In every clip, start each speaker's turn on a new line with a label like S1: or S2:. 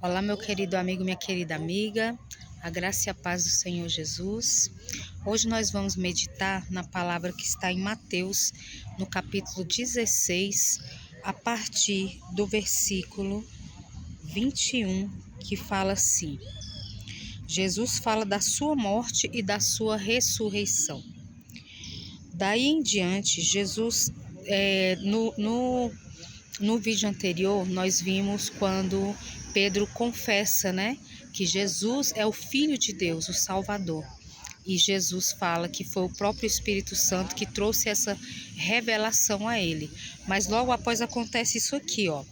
S1: Olá, meu querido amigo, minha querida amiga, a graça e a paz do Senhor Jesus. Hoje nós vamos meditar na palavra que está em Mateus, no capítulo 16, a partir do versículo 21, que fala assim: Jesus fala da sua morte e da sua ressurreição. Daí em diante, Jesus, no vídeo anterior, nós vimos quando Pedro confessa, que Jesus é o Filho de Deus, o Salvador. E Jesus fala que foi o próprio Espírito Santo que trouxe essa revelação a ele. Mas logo após acontece isso aqui, ó.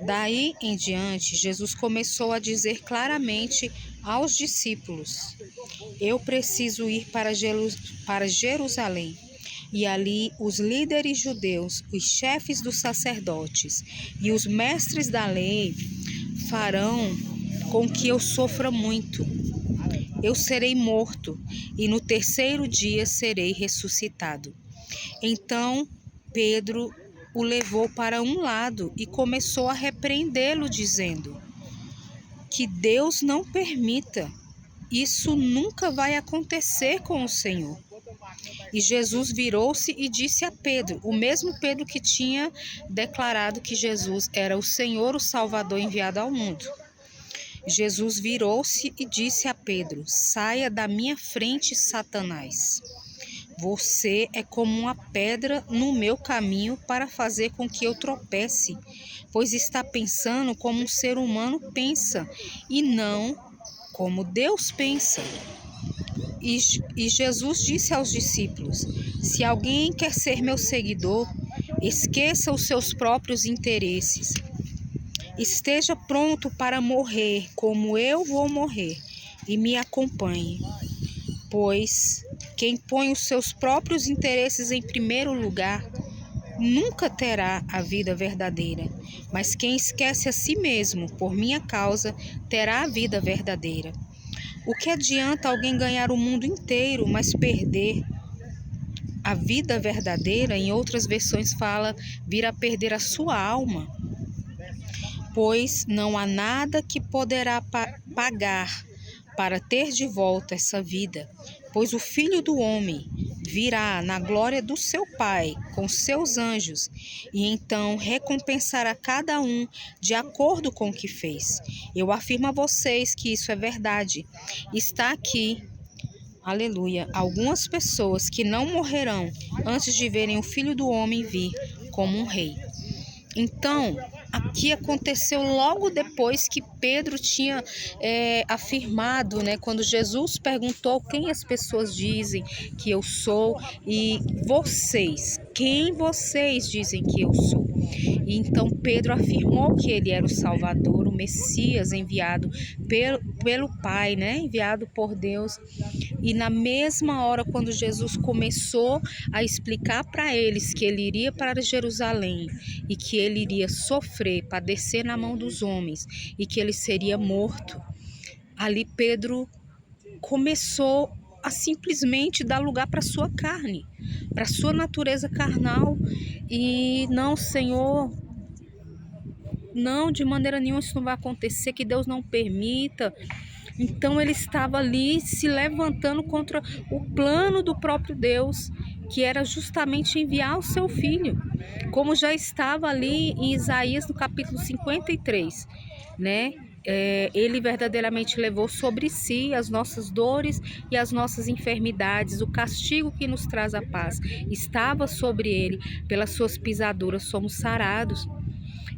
S1: Daí em diante, Jesus começou a dizer claramente aos discípulos: eu preciso ir para Jerusalém. E ali os líderes judeus, os chefes dos sacerdotes e os mestres da lei farão com que eu sofra muito. Eu serei morto e no terceiro dia serei ressuscitado. Então Pedro o levou para um lado e começou a repreendê-lo, dizendo: que Deus não permita. Isso nunca vai acontecer com o Senhor. E Jesus virou-se e disse a Pedro, o mesmo Pedro que tinha declarado que Jesus era o Senhor, o Salvador enviado ao mundo. Jesus virou-se e disse a Pedro: saia da minha frente, Satanás. Você é como uma pedra no meu caminho para fazer com que eu tropece, pois está pensando como um ser humano pensa e não como Deus pensa. E Jesus disse aos discípulos: se alguém quer ser meu seguidor, esqueça os seus próprios interesses. Esteja pronto para morrer como eu vou morrer e me acompanhe. Pois quem põe os seus próprios interesses em primeiro lugar nunca terá a vida verdadeira, mas quem esquece a si mesmo por minha causa terá a vida verdadeira. O que adianta alguém ganhar o mundo inteiro, mas perder a vida verdadeira? Em outras versões fala vir a perder a sua alma. Pois não há nada que poderá pagar para ter de volta essa vida. Pois o Filho do Homem virá na glória do seu Pai com seus anjos e então recompensará cada um de acordo com o que fez. Eu afirmo a vocês que isso é verdade. Está aqui, aleluia, algumas pessoas que não morrerão antes de verem o Filho do Homem vir como um rei. Então, aqui aconteceu logo depois que Pedro tinha afirmado, quando Jesus perguntou quem as pessoas dizem que eu sou e vocês, quem vocês dizem que eu sou? E então Pedro afirmou que ele era o Salvador, o Messias enviado pelo Pai, enviado por Deus. E na mesma hora, quando Jesus começou a explicar para eles que ele iria para Jerusalém e que ele iria sofrer, padecer na mão dos homens e que ele seria morto, ali Pedro começou a simplesmente dar lugar para sua carne, para sua natureza carnal. E não, Senhor, não, de maneira nenhuma isso não vai acontecer, que Deus não permita. Então ele estava ali se levantando contra o plano do próprio Deus, que era justamente enviar o seu filho, como já estava ali em Isaías no capítulo 53, ele verdadeiramente levou sobre si as nossas dores e as nossas enfermidades, o castigo que nos traz a paz estava sobre ele, pelas suas pisaduras somos sarados.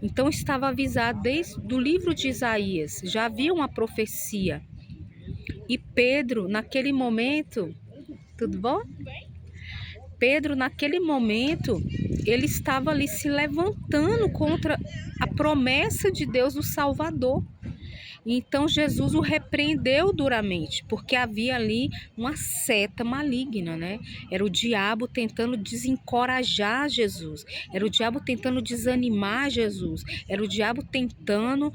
S1: Então estava avisado desde o livro de Isaías, já havia uma profecia. E Pedro, naquele momento, tudo bom? Pedro, naquele momento, ele estava ali se levantando contra a promessa de Deus do Salvador. Então Jesus o repreendeu duramente, porque havia ali uma seta maligna, Era o diabo tentando desencorajar Jesus, era o diabo tentando desanimar Jesus, era o diabo tentando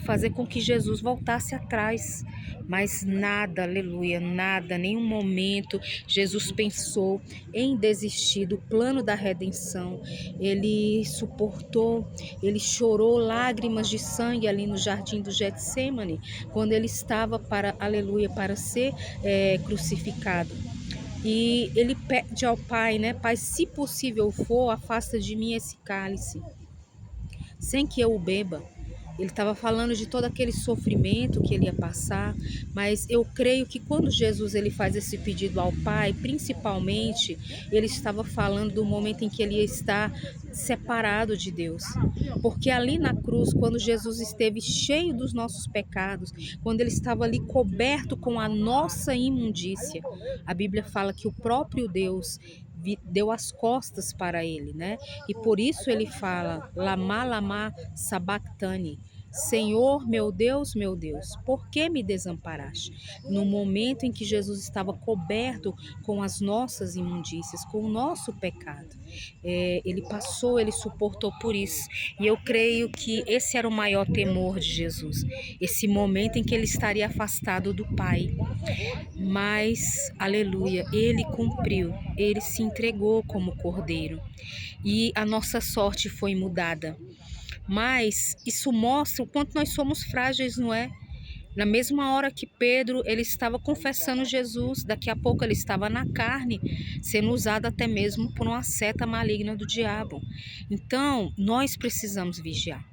S1: fazer com que Jesus voltasse atrás, mas nada, aleluia, nada, nenhum momento Jesus pensou em desistir do plano da redenção. Ele suportou, ele chorou lágrimas de sangue ali no jardim do Getsêmani, quando ele estava para, aleluia, para ser crucificado. E ele pede ao Pai, né? Pai, se possível for, afasta de mim esse cálice, sem que eu o beba. Ele estava falando de todo aquele sofrimento que ele ia passar, mas eu creio que quando Jesus ele faz esse pedido ao Pai, principalmente, ele estava falando do momento em que ele ia estar separado de Deus. Porque ali na cruz, quando Jesus esteve cheio dos nossos pecados, quando ele estava ali coberto com a nossa imundícia, a Bíblia fala que o próprio Deus deu as costas para ele, né? E por isso ele fala, lama, lama, sabachthani, Senhor, meu Deus, por que me desamparaste? No momento em que Jesus estava coberto com as nossas imundícias, com o nosso pecado. Ele passou, ele suportou por isso. E eu creio que esse era o maior temor de Jesus, esse momento em que ele estaria afastado do Pai. Mas, aleluia, ele cumpriu, ele se entregou como cordeiro e a nossa sorte foi mudada. Mas isso mostra o quanto nós somos frágeis, não é? Na mesma hora que Pedro ele estava confessando Jesus, daqui a pouco ele estava na carne, sendo usado até mesmo por uma seta maligna do diabo. Então, nós precisamos vigiar.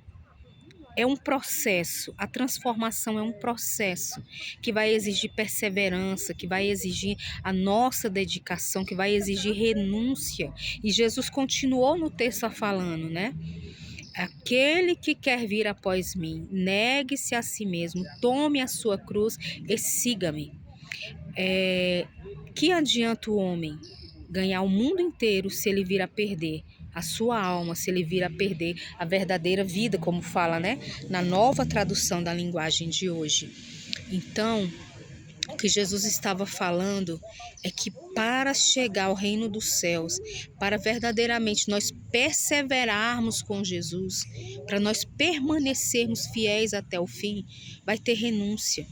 S1: É um processo, a transformação é um processo que vai exigir perseverança, que vai exigir a nossa dedicação, que vai exigir renúncia. E Jesus continuou no texto falando, né? Aquele que quer vir após mim, negue-se a si mesmo, tome a sua cruz e siga-me. Que adianta o homem ganhar o mundo inteiro se ele vir a perder a sua alma, se ele vir a perder a verdadeira vida, como fala, né? Na nova tradução da linguagem de hoje. Então, o que Jesus estava falando é que para chegar ao reino dos céus, para verdadeiramente nós perseverarmos com Jesus, para nós permanecermos fiéis até o fim, vai ter renúncia,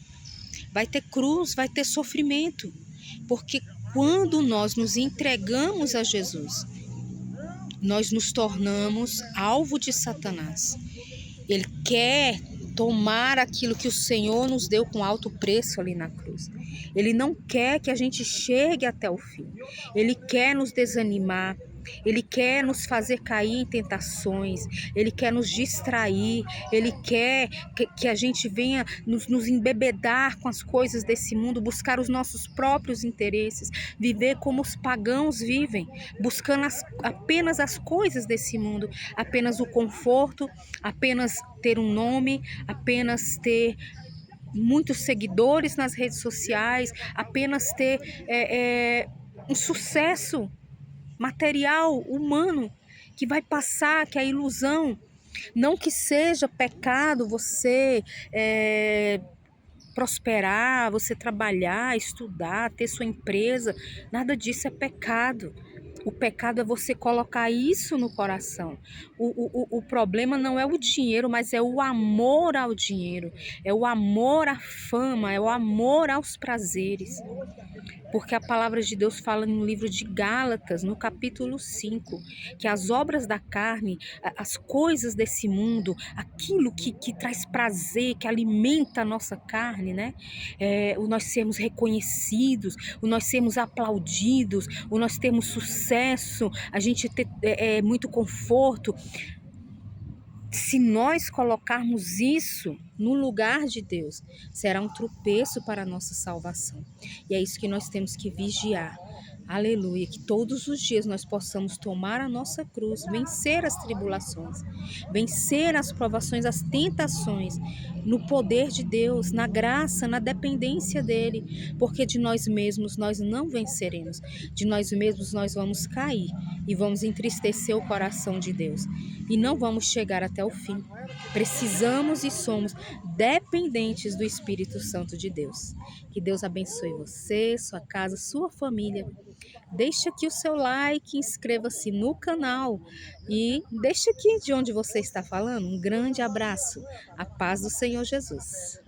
S1: vai ter cruz, vai ter sofrimento. Porque quando nós nos entregamos a Jesus, nós nos tornamos alvo de Satanás. Ele quer tomar aquilo que o Senhor nos deu com alto preço ali na cruz. Ele não quer que a gente chegue até o fim. Ele quer nos desanimar. Ele quer nos fazer cair em tentações. Ele quer nos distrair. Ele quer que a gente venha nos embebedar com as coisas desse mundo, buscar os nossos próprios interesses, viver como os pagãos vivem, buscando apenas as coisas desse mundo, apenas o conforto, apenas ter um nome, apenas ter muitos seguidores nas redes sociais, apenas ter um sucesso material, humano, que vai passar, que é a ilusão. Não que seja pecado você prosperar, você trabalhar, estudar, ter sua empresa, nada disso é pecado. O pecado é você colocar isso no coração. O problema não é o dinheiro, mas é o amor ao dinheiro, é o amor à fama, é o amor aos prazeres. Porque a palavra de Deus fala no livro de Gálatas, no capítulo 5, que as obras da carne, as coisas desse mundo, aquilo que traz prazer, que alimenta a nossa carne, né? O nós sermos reconhecidos, o nós sermos aplaudidos, o nós termos sucesso, a gente ter muito conforto. Se nós colocarmos isso no lugar de Deus, será um tropeço para a nossa salvação. E é isso que nós temos que vigiar. Aleluia, que todos os dias nós possamos tomar a nossa cruz, vencer as tribulações, vencer as provações, as tentações, no poder de Deus, na graça, na dependência dEle, porque de nós mesmos nós não venceremos, de nós mesmos nós vamos cair e vamos entristecer o coração de Deus e não vamos chegar até o fim. Precisamos e somos dependentes do Espírito Santo de Deus. Que Deus abençoe você, sua casa, sua família. Deixa aqui o seu like, inscreva-se no canal e deixa aqui de onde você está falando. Um grande abraço. A paz do Senhor Jesus.